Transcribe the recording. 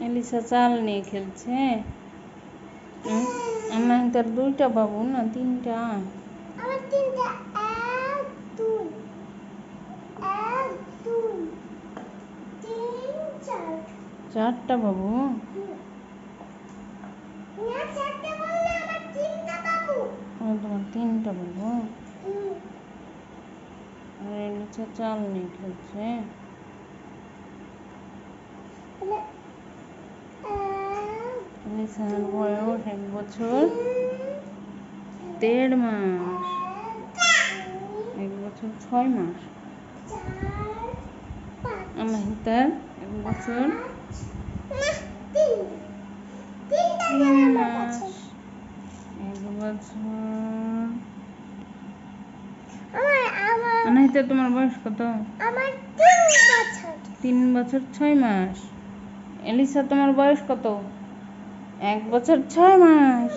ELISA চাল নিয়ে খেলছে। আমার তার দুইটা বাবু না তিনটা? চারটা বাবু। তোমার তিনটা বাবু। আর এলিসা চাল নিয়ে খেলছে। এলিসার বয়স 1 বছর 1.5 মাস। 1 বছর 6 মাস। আমাহিতার 1 বছর 3 মাস। 1 বছর। অনাহিতা তোমার বয়স কত? 3 বছর 6 মাস। এলিসা তোমার বয়স কত? 1 বছর 6 মাস।